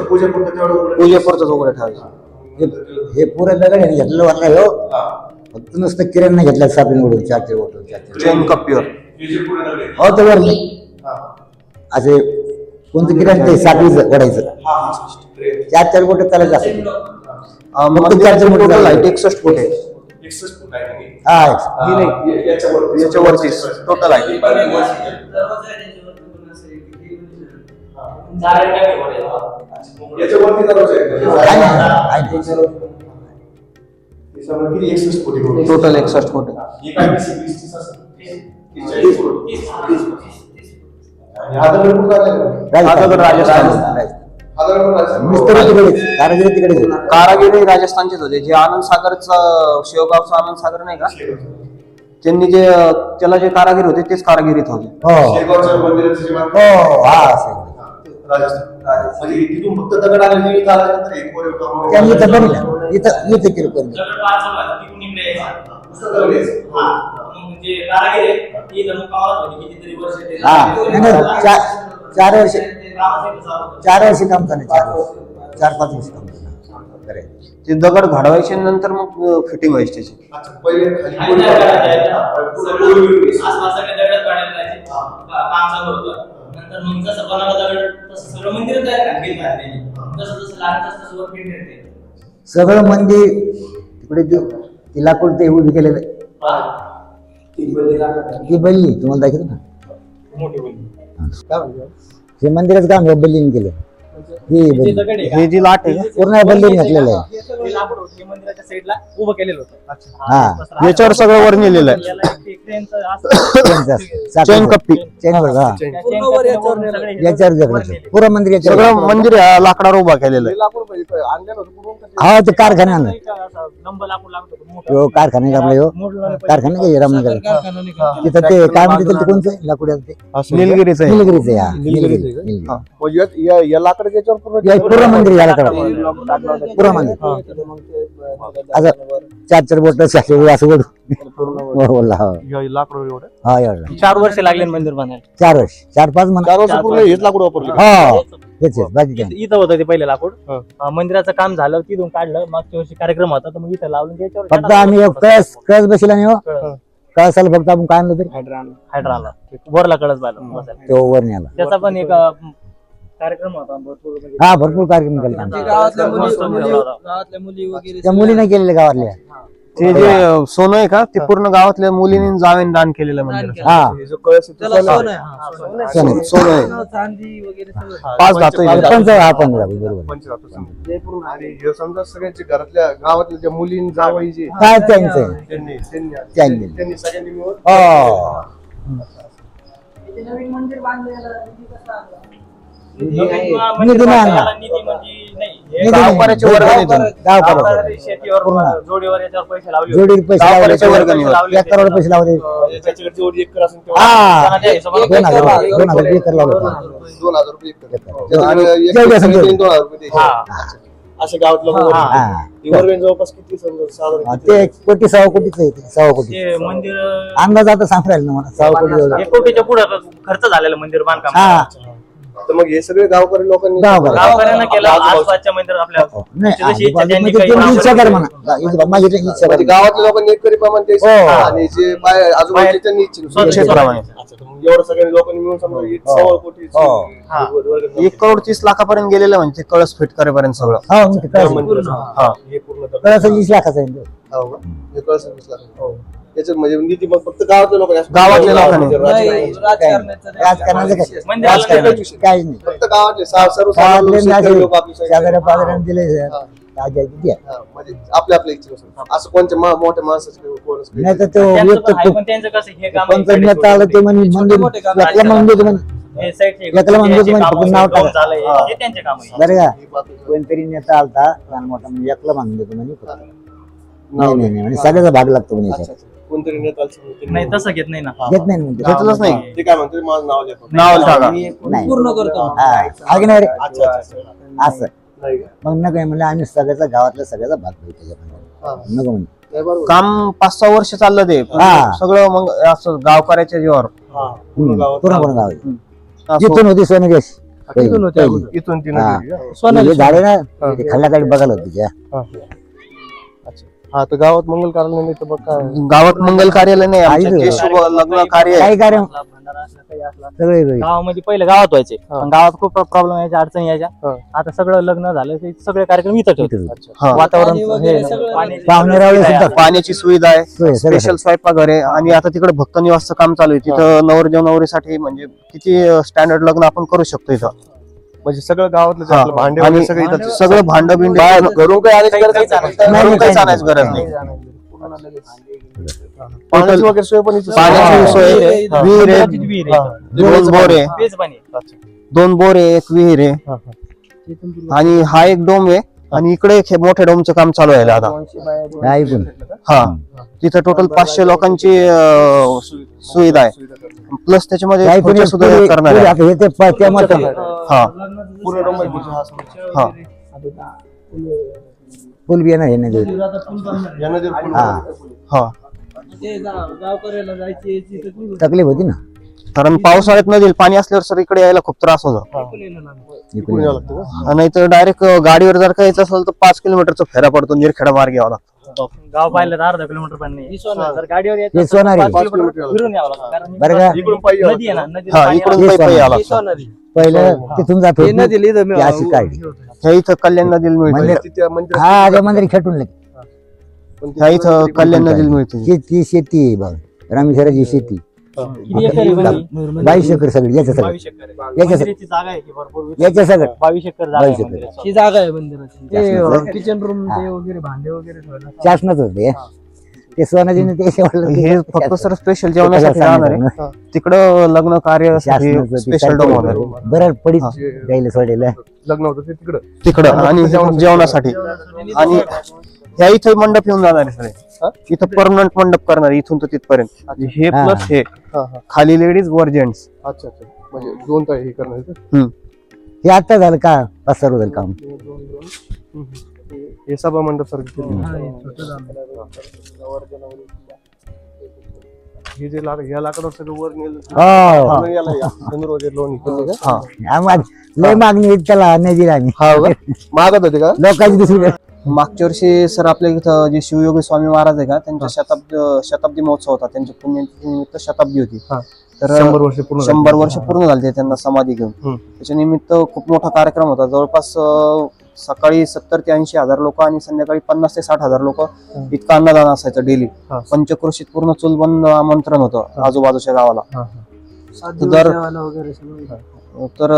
पूजेपुरतच उघडे ठेवायचे हे पुरं दगड आहे घेतलं वाटलं हो फक्त नुसतं किरण नाही घेतलं सापीन ओढून 4 ओढून 4 चेन कप्पीवर हो तर वर नाही असे कोणतं गिरण ते साखळीचं ओढायचं 4 बोट त्याला जास्त मंदिराचे टोटल हाईट 61 फूट आहे. 61 फूट आहे. हा ही नाही, याच्यावरती टोटल हाईट. याच्यावरती दरवाजा आहे. आहे ना, आहे ना. हे समजा किती 61 फूट आहे. टोटल 61 फूट आहे. हे काय 20-30 असेल. 30 फूट. 30 फूट. आणि हा दगड कुठला आहे? हा दगड राजस्थान. हा दगड कुठला आहे? मिस्त्री तिकडेच, कारागिरी तिकडेच आहे. कारागिरी राजस्थानचेच होते. जे आनंद सागरचं शेवगावचं आनंद सागर नाही का, त्यांनी जे त्याला जे कारागीर होते तेच कारागिरीत होते. हो शेगावच्या मंदिराचं जे बांधकाम हो हा असं. राजस्थान. म्हणजे तिथून फक्त दगड आले इथं आल्यानंतर हे कोरीव काम त्यांनी इथं बनवलं, इथं केलं करून. दगड पाच तिकडून इकडे यायचा. नुसतं दगड यायचं. मग जे कारागीर आहे, ती इथं मुक्कामाला होती कितीतरी वर्ष ते. हा नाही, नाही, 4 वर्ष कामाचं इथं चालू होतं. 4 वर्ष काम झालं. 4-5 वर्ष काम झालं. खरं आहे. ते दगड घडवायचे नंतर मग फिटिंग व्हायची त्याची. अच्छा, पहिले खाली आणि कोरीव दगड काम. आहे. सगळं आसपास सगळे दगड काढायला जायचे. काम चालू होतं. नंतर मग जसं बनायला दगड तसं सगळं मंदिर तयार केलं त्यांनी. जसं जसं लागत तसं वर फिट येते. सगळं मंदिर तिकडे ती लाकूड ते उभी केलेलं आहे. ती बल्ली तुम्हाला दाखवतो ना. मोठी बोली. हे मंदिराचं काम या बल्लीने केलं. ही ते बल्ली दगड आहे का? हे जी लाट आहे पूर्ण बल्लीने घातलेलं आहे. हे लाकूड होतं, हे मंदिराच्या साईडला उभं केलेलं होतं. हा याच्यावर सगळं वर नेलेलं आहे. याला एक क्रेनचं असं चैन कप्पी. चैनवर हा त्या chain कप्पीवरून सगळे हे याच्यावर वर जगलं नेले. पुरं मंदिर याच्यावर. सगळं मंदिर या लाकडावर उभा केलेलं आहे. लाकूड पाहिजे आणलेलं होतं कुठून तर हा ते कारखान्यानं एक असं लंब लाकूड लागत होतं मोठं. यो कारखाने आपला यो मोडलं कारखाना काय रामनगर तिथं ते काय म्हणते त्याला, ते कोणचं लाकूड आहे ते? निलगिरीचं आहे. निलगिरीचं आहे, हा निलगिरी. म्हणजे या लाकडाच्या याच्यावर पूर्ण या पूर्ण मंदिर याला करा पुरं मंदिर असं 4 बोट असं ओढ बोलला. लाकूड एवढं हा एवढं 4 वर्ष लागले मंदिर बांधायला. 4 वर्ष 4-5 म्हणा. 4 वर्ष पूर्ण हेच लाकूड वापरलं. हा हेच बाकी काय नाही. इथं होतं ते पहिले लाकूड. मंदिराचं काम झालं तिथून काढलं. मागच्या वर्षी कार्यक्रम होता तर मग इथं लावलं. त्याच्यावर फक्त आम्ही एक कळस बसला नाही हो. कळसाला फक्त आपण काय आणलं तरी हायड्राला वरला कळस बसायला. तो वर न्याला. त्याचा पण एक कार्यक्रम होता भरपूर म्हणजे हा भरपूर कार्यक्रम केले आम्ही. गावातल्या मुली वगैरे त्या मुलीने केलेले गावातल्या. ते जे सोनं आहे का ते पूर्ण गावातल्या मुलींनी जावेन दान केलेलं मंदिर. हा जो कळस आहे तो त्याला सोनं सोनं आहे. आहे. सोनं. सोनं आहे. चांदी वगैरे सगळं. 5 धातू आहे. हा पण बरोबर. पंचधातू समजा. हे पूर्ण आणि हे समजा सगळ्यांच्या घरातल्या गावातल्या ज्या मुलीं जावई जे काय त्यांचं त्यांनी त्यांनी. त्यांनी सगळ्यांनी मिळून हो नवीन मंदिर बांधलेलं निधी निधी नाही आणला. निधी म्हणजे नाही. निधी नाही. गावकऱ्याच्या वर्गणीतून. गावकऱ्याच्या. गावकऱ्याचे शेतीवर जोडीवर याच्यावर पैसे लावले होते. जोडीवर पैसे लावले. गावकऱ्याच्या वर्गणीवर. 1 करोड पैसे लावले. ज्याच्याकडे जेवढी एकर असेल तेवढं हा कोणाच्या हिशोबाने 2,000 पैसे लावले. 2,000 एकर लावलं. 2,000 रुपये एकर. जेवढं आणि एक जेवढं एकर समजेल. 2,000 रुपये द्यायचे. असे गावात लोक हा वर्गणी जवळपास किती समजा साधारण हा, ते 1 कोटी 1.25 कोटीच आहे ते. 1.25 कोटी ते मंदिर अंदाज आता सांगता येईल ना मला. 1.25 कोटी एवढं. 1 कोटीच्या पुढे खर्च झालेला मंदिर बांधकाम. हा तर मग हे सगळे गावकरी लोकांनी गावकरी. गावकऱ्यांना केलं. आसपासच्या मंदिर आपल्या नाही जशी इच्छा आजूबाजू त्यांनी म्हणजे काही त्यांची इच्छा कर लावलं. म्हणा. माझी इच्छा कर. म्हणजे गावातल्या लोकांनी एकरी प्रमाण द्यायचे हो. आणि जे बाहेर आजूबाजूचे त्यांनी इच्छेप्रमाणे. अच्छा, तर मग एवढं सगळ्या लोकांनी मिळून समजा 1.25 कोटी हो. 1 करोड 30 लाखापर्यंत गेलेलं म्हणजे ते कळस फिट करेपर्यंत सगळं. हो मग ते कळस. हा. हे पूर्ण कळस 20 लाखाचं आहे. हो का? हे कळस 20 लाख. हो. याच्यात म्हणजे निधी मग फक्त गावातल्या लोकांनी गावातल्या लोकांनी. राजकारणाचं राजकारणाचं काय म्हणजे राजकारणाचं काहीच नाही. फक्त गावातले गावातले सर्व असे लोक आपली सगळी- शेजाऱ्या पाजाऱ्याने दिले राजाची द्या. हा, म्हणजे आपल्या आपल्या इच्छेनुसार असं कोणत्या मोठ्या माणसाचे कोणच काही. नाही तर तो त्यांचं एक पण आहे, पण त्यांचं कसं हे काम आहे, कोणतं नेता आलं ते म्हणे मंदिर मोठे काम. एकला मंदिर म्हणे हे साईडचे एकला मंदिर यांचे म्हणे कामं फक्त नाव दोन टाका. झालंय, हे त्यांचे काम आहे. बरं का कोणतरी नेता आलता लहान मोठा म्हणजे एकला मागून देतो म्हणे फक्त. नाही नाही नाही म्हणजे सगळ्याचा भाग लागतो म्हणे अच्छा, याच्यात. अच्छा. कोणतरी नेता आलं समजा नाही तसं घेत नाही ना. घेत नाही म्हणजे घेतलंच नाही. ते काय म्हणतो माझं नाव लिहा. नाव टाका. नाही पूर्ण करतो. हा आहे की नाही रे अच्छा अच्छा असं नाही का? मग न काय म्हणलं आम्ही सगळ्याचा गावातल्या सगळ्याचा भाग घेऊ त्याच्यामध्ये हा. नको म्हणे नाही, बरोबर. काम 5-6 वर्ष चाललं ते. हा. सगळं मग असं गावकऱ्याच्या जीवावर. हा, पूर्ण गावात. पूर्ण गाव आहे. असं जिथून होती सोनेगेश तिथून होते पहिली. अगोदर. इथून ती हा. नदी आहे. हे झाडे ना ते खाल्ल्याकडे बघायला होती त्या. हा. अच्छा. हा तर गावात मंगल कार्यालय नाही तर मग काय गावात मंगल कार्यालय नाही आमच्या आहे जे का? शुभ लग्न कार्य आहे काही कार्य भंडारा असला काही असला सगळे वेगळे. गावामध्ये पहिले गावात व्हायचे हा. पण गावात खूप प्रॉब्लेम यायच्या अडचणी यायच्या हा. आता सगळं लग्न झालं ते सगळे कार्यक्रम इथं ठेवतात इथं. हा. वातावरण पाणी वगैरे हे, सगळं- पाण्याची पाहुणे रावळे सुविधा आहे. सुद्धा. पाण्याची सुविधा आहे सोय आहे, सगळं. स्पेशल स्वयंपाकघर आहे आणि आता तिकडे भक्त निवासचं काम चालू आहे तिथं नवरदेव नवरीसाठी म्हणजे किती स्टँडर्ड लग्न आपण करू शकतो इथं म्हणजे सगळं गावातलं जे हा. आपलं भांडे आणि वगैरे सगळं इथं सगळं भांड बिंड घरून काही आणायची गरज काहीच नाही. नाही, घरून काहीच नाही. आणायची गरज नाही पाण्याची वगैरे सोय पण इथं पाण्याची सोय आहे, हा. विहीर आहे, मंदिराची विहीर आहे. दोन बोर आहे पेज पाणी आहे. 2 बोर आहे, 1 विहीर आहे आणि हा एक डोम आहे आणि इकडे एक हे मोठ्या डोमचं काम चालू आहे आता ऐकून हा तिथं टोटल 500 लोकांची सुविधा आहे प्लस त्याच्यामध्ये ऐकून खुर्च्या सुद्धा करणार आहे आता हे ते त्या मत हा पूर्ण डोंगर म्हणजे हा समजा. हा फुल बियाणं हे नाही देत. यानं जर पूर्ण- हा हा ते गावकऱ्याला जायची याची तकलीफ तकलीफ होती ना कारण पावसाळ्यात नदीला पाणी असल्यावर सर इकडे यायला खूप त्रास होतो इकडून यावं लागतं का? नाही तर डायरेक्ट गाडीवर जर का यायचं असेल तर 5 किलोमीटरचा फेरा पडतो निरखेडा मार्ग यावा लागतो गाव पाहिलं तर अर्धा किलोमीटर पण नाही जर गाडीवर यायचं हे असेल तर सोनारी. 5 किलोमीटर फिरून यावं लागतं कारण बरं का? इकडून पायी यावं नदी आहे ना नदीला हा पाणी इकडून हे पायी पायी यावं सोनारी. लागतं पहिलं तिथून जात होती. नदी ती अशी काढली ह्या इथं कल्याण नदीला मिळते मंदिर- तिथे मंदिरात- हा त्या मंदिर खेटून लागली पण ह्या इथं कल्याण नदीला मिळते ती शेती आहे बघ रामेश्वराची शेती किती एकर आहे मंदिर? 22 एकर सगळी याच्या सगळं 22 एकर आहे. याच्या मंदिराची जागा आहे की भरपूर याच्या सगळं 22 एकर जागा आहे 22 एकर. मंदिराची. ही जागा आहे मंदिराची शासनाचं. ते किचन रूम ते वगैरे भांडे वगैरे ठेवायला शासनाच होते ते सोनाजीने ते हे फक्त सर स्पेशल जेवणासाठी राहणार आहे तिकडं लग्न कार्य स्पेशल डोम होणार आहे. बरं पडीत जायला सोडायला लग्न होतं ते तिकडं तिकडं आणि जेवणासाठी आणि ह्या इथं मंडप येऊन जाणार आहे सर इथं परमनंट मंडप करणार आहे इथून तर तिथपर्यंत हे हा. प्लस हे हा हा खाली लेडीज वर जेंट्स अच्छा अच्छा म्हणजे 2 तास हे करणार आहे का? हे आता झालं का 5 झालं काम हे सभा मंडप सारखं हे जे या लाकडावर सगळं वर नेलं हो याला चंद्र वगैरे लावून हे केलं का? हा आम्हाला लय मागणी आहे त्याला नाही दिला आम्ही हा का? मागत होते का लोकांची दुसरी मागच्या वर्षी सर आपल्या इथं जे शिवयोगी स्वामी महाराज आहे का त्यांच्या शताब्दी महोत्सव होता त्यांच्या पुण्यनिमित्त शताब्दी होती हा. तर 100 वर्ष पूर्ण झाली. 100 वर्ष पूर्ण झाले त्यांना समाधी घेऊन त्याच्या निमित्त खूप मोठा कार्यक्रम होता जवळपास सकाळी 70 ते 80 हजार लोक आणि संध्याकाळी 50 ते 60 हजार लोक इतकं अन्नदान असायचं डेली हा. पंचक्रोशीत पूर्ण चुलबंद आमंत्रण होतं आजूबाजूच्या गावाला हा, हा. दर वगैरे सगळं तर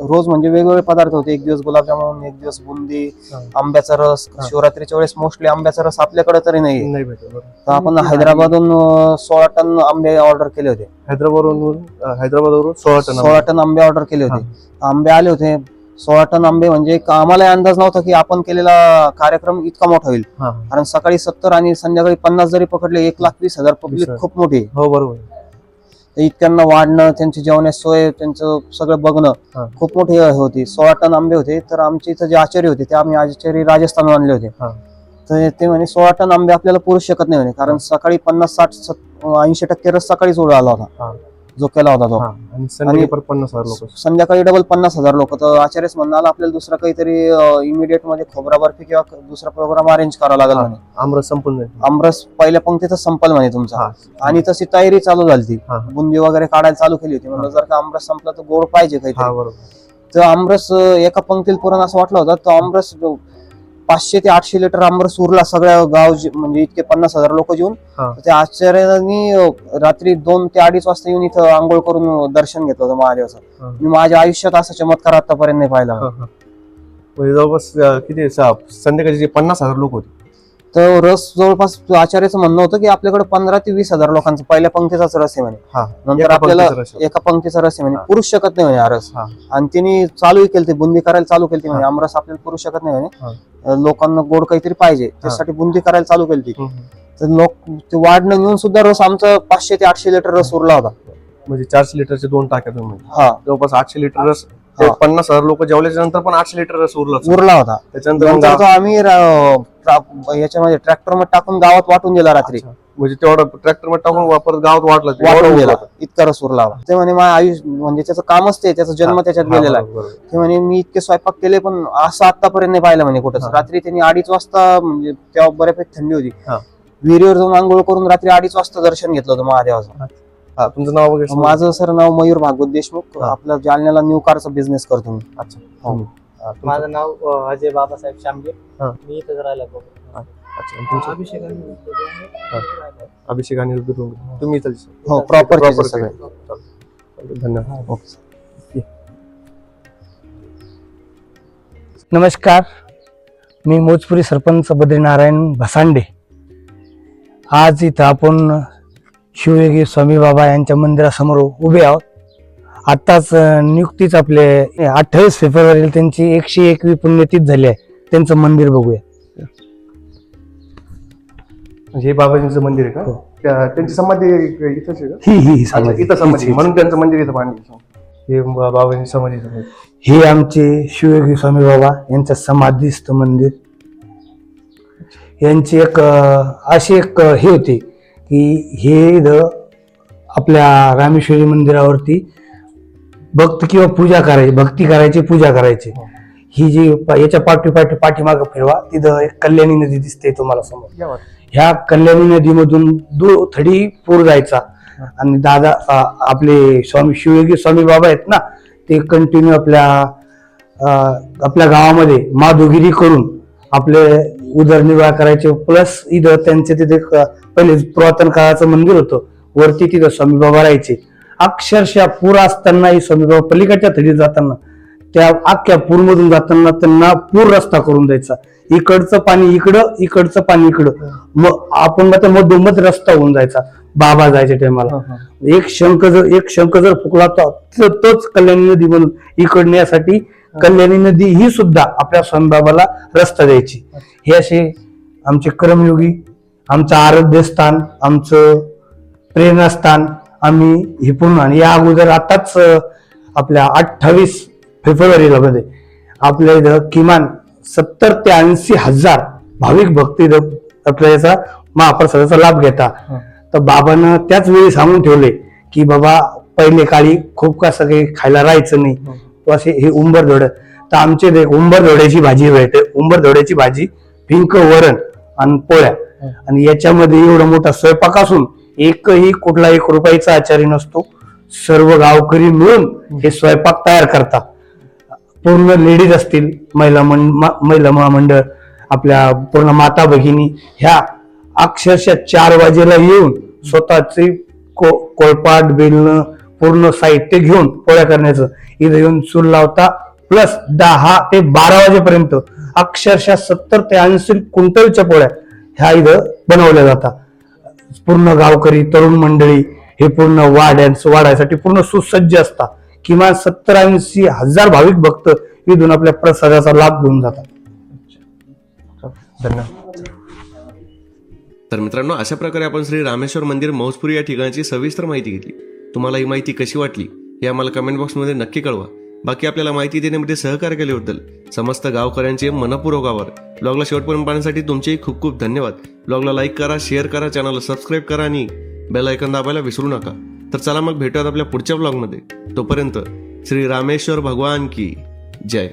रोज म्हणजे वेगवेगळे पदार्थ होते एक दिवस गुलाबजामुन एक दिवस बुंदी हा. आंब्याचा रस शिवरात्रीच्या वेळेस मोस्टली आंब्याचा रस आपल्याकडे तरी नाही नाही भेटत बरोबर. तर आपण हैदराबादहून 16 टन आंबे ऑर्डर केले होते हैदराबादवरून 16 टन 16 टन आंबे ऑर्डर केले होते आंबे आले होते 16 टन आंबे म्हणजे आम्हाला अंदाज नव्हता की आपण केलेला कार्यक्रम इतका मोठा होईल हा. कारण सकाळी 70 आणि संध्याकाळी 50 जरी पकडले 1,20,000 पब्लिक 20,000. खूप मोठी हो बरोबर तर इतक्यांना वाढणं त्यांची जेवणाची सोय त्यांचं सगळं बघणं हा. खूप मोठी होती 16 टन आंबे होते तर आमचे इथं जे आचार्य होते ते आम्ही आचार्य राजस्थान आणले होते हा. तर ते म्हणे 16 टन आंबे आपल्याला पुरू शकत नाही म्हणे कारण सकाळी 50-60-80% रस सकाळीच आला होता हा. जो केला होता तो हा. आणि संध्याकाळी परत 50,000 लोक संध्याकाळी डबल 50,000 लोक तर आचार्यच म्हणाला आपल्याला दुसरा काहीतरी इमिडिएट मध्ये खोबरा बर्फी किंवा दुसरा प्रोग्राम अरेंज करावा लागेल म्हणे आमरस संपून जाईल आमरस पहिल्या पंक्तीतच संपल म्हणे तुमचा हा. आणि तशी तयारी चालू झाली ती हा. बुंदी वगैरे काढायला चालू केली होती म्हणलं जर का आमरस संपला तर गोड पाहिजे हा काहीतरी बरोबर तर आमरस एका पंक्तीला पुरण असं वाटलं होतं तो आमरस 500 ते 800 लिटर आमरस उरला सगळ्या गाव म्हणजे इतके 50,000 लोक जेऊन हा. तर त्या आचार्यांनी रात्री 2 ते 2:30 वाजता येऊन इथं आंघोळ करून दर्शन घेतलं होतं महादेवाचं हा. मी माझ्या आयुष्यात असा चमत्कार आतापर्यंत नाही पाहिला म्हणजे जवळपास किती संध्याकाळी जे 50,000 लोक होते तर रस जवळपास आचार्याचं म्हणणं होतं की आपल्याकडे 15 ते 20,000 लोकांचा पहिल्या पंक्तीचाच रस आहे म्हणे हा. नंतर एका आपल्याला पंक्तीचा रस आहे. एका पंक्तीचा रस आहे म्हणे हा. पुरू शकत नाही म्हणे हा रस हा. आणि त्यांनी चालूही केलं ते बुंदी करायला चालू केली म्हणे आमरस आपल्याला पुरू शकत नाही म्हणे लोकांना गोड काहीतरी पाहिजे त्यासाठी बुंदी करायला चालू केली ती तर लोक ते वाढणं नेऊन सुद्धा रस आमचा 500 ते 800 लिटर रस उरला होता म्हणजे 400 लिटरचे 2 टाक्या तुम्ही हा जवळपास 800 लिटर रस ते 50,000 लोक जेवल्याच्या नंतर पण 800 लिटर रस उरला उरला होता. त्याच्यानंतर मग नंतर तो आम्ही याच्यामध्ये ट्रॅक्टर मध्ये टाकून गावात वाटून दिला रात्री. म्हणजे तेवढा ट्रॅक्टर मध्ये टाकून वापरत गावात वाटला वाटून दिला, इतका रस उरला होता. ते म्हणे माझं आयुष्य म्हणजे त्याचं कामच ते, त्याचा जन्म त्याच्यात गेलेला आहे. ते म्हणे मी इतके स्वयंपाक केले पण असं आतापर्यंत नाही पाहिलं म्हणे कुठंच. रात्री त्यांनी 2:30 वाजता, म्हणजे तेव्हा बऱ्यापैकी थंडी होती, विहिरीवर जाऊन आंघोळ करून रात्री 2:30 वाजता दर्शन घेतलं होतं महादेवाचं. तुमचं नाव वगैरे? माझं सर नाव मयूर भागवत देशमुख. आपल्या जालन्याला न्यू कारचा बिझनेस करतो मी. अच्छा. माझं नाव अजय बाबासाहेब शामगे. मी इथं राहिला. अच्छा. अभिषेक आणि तुम्ही इथं? हो, प्रॉपर सगळे. धन्यवाद. नमस्कार, मी मोजपुरी सरपंच बद्रीनारायण भसांडे. आज इथं आपण शिवयोगी स्वामी बाबा यांच्या मंदिरासमोर उभे आहोत. आत्ताच नियुक्तीच आपले 28 फेब्रुवारीला त्यांची 101वी पुण्यतिथी झाली आहे. त्यांचं मंदिर बघूया. हे बाबाजींचं मंदिर आहे का? त्यांची समाधी इथंच आहे का? ही इथं समाधी, म्हणून त्यांचं मंदिर इथं बांधलं. हे बाबाजी समाधी. हे आमचे शिवयोगी स्वामी बाबा यांचं समाधीस्थ मंदिर. यांची एक अशी एक हे होती की हे आपल्या रामेश्वरी मंदिरावरती भक्ती करायची, पूजा करायची. ही जी याच्या पाठीमागं फिरवा, तिथं एक कल्याणी नदी दिसते तुम्हाला समोर. ह्या कल्याणी नदीमधून थडी पूर जायचा आणि दादा आपले शिवयोगी स्वामी बाबा आहेत ना, ते कंटिन्यू आपल्या गावामध्ये माधुगिरी करून आपले उदरनिर्वाह करायचे. प्लस इथं त्यांचे तिथे पहिले पुरातन काळाचं मंदिर होतं, वरती तिथं स्वामी बाबा राहायचे. अक्षरशः पूर असताना स्वामी बाबा पलीकडच्या थडीत जाताना, त्या अख्ख्या पूरमधून जाताना त्यांना पूर रस्ता करून द्यायचा. इकडचं पाणी इकडं, इकडचं पाणी इकडं, मग आपण मधोमध रस्ता होऊन जायचा बाबा जायच्या टायमाला. एक शंख जर फुकला तर तोच कल्याणी नदी म्हणून इकडे यासाठी कल्याणी नदी ही सुद्धा आपल्या स्वामी बाबाला रस्ता द्यायची. हे असे आमचे कर्मयोगी, आमचं आराध्यस्थान, आमचं प्रेरणास्थान. आम्ही हे पूर्ण, आणि या अगोदर आताच आपल्या 28 फेब्रुवारीला मध्ये आपल्या इथं किमान 70 ते 80 हजार भाविक भक्त आपल्या याचा महाप्रसादाचा लाभ घेता. तर बाबांना त्याच वेळी सांगून ठेवले की बाबा पहिले काळी खूप का सगळे खायला राहायचं नाही, असे हे उंबरधोड. तर आमचे उंबरधोड्याची भाजी भेटते. उंबरधोड्याची भाजी, पिंक वरण आणि पोळ्या, आणि याच्यामध्ये एवढा मोठा स्वयंपाक असून एकही कुठला 1 रुपयाचा आचारी नसतो. सर्व गावकरी मिळून हे स्वयंपाक तयार करतात. पूर्ण लेडीज असतील, महिला महामंडळ, आपल्या पूर्ण माता भगिनी, ह्या अक्षरशः 4 वाजेला येऊन स्वतःचे कोळपाट बेलणं पूर्ण साहित्य घेऊन पोळ्या करण्याचं इथं येऊन चूल लावता. प्लस 10 ते 12 वाजेपर्यंत अक्षरशः 70 ते 80 क्विंटलच्या पोळ्या ह्या इथं बनवल्या जातात. पूर्ण गावकरी, तरुण मंडळी हे पूर्ण वाढायसाठी पूर्ण सुसज्ज असतात. किमान 70-80 हजार भाविक भक्त इथून आपल्या प्रसादाचा लाभ घेऊन जातात. धन्यवाद. तर मित्रांनो, अशा प्रकारे आपण श्री रामेश्वर मंदिर मौजपुरी या ठिकाणाची सविस्तर माहिती घेतली. तुम्हाला ही माहिती कशी वाटली हे आम्हाला कमेंट बॉक्समध्ये नक्की कळवा. बाकी आपल्याला माहिती देण्यामध्ये सहकार्य केल्याबद्दल समस्त गावकऱ्यांचे मनपूर्वक आभार. ब्लॉगला शेवटपर्यंत पाहण्यासाठी तुमचेही खूप खूप धन्यवाद. ब्लॉगला लाईक करा, शेअर करा, चॅनलला सबस्क्राईब करा आणि बेल आयकॉन दाबायला विसरू नका. तर चला मग भेटूयात आपल्या पुढच्या ब्लॉगमध्ये. तोपर्यंत श्री रामेश्वर भगवान की जय.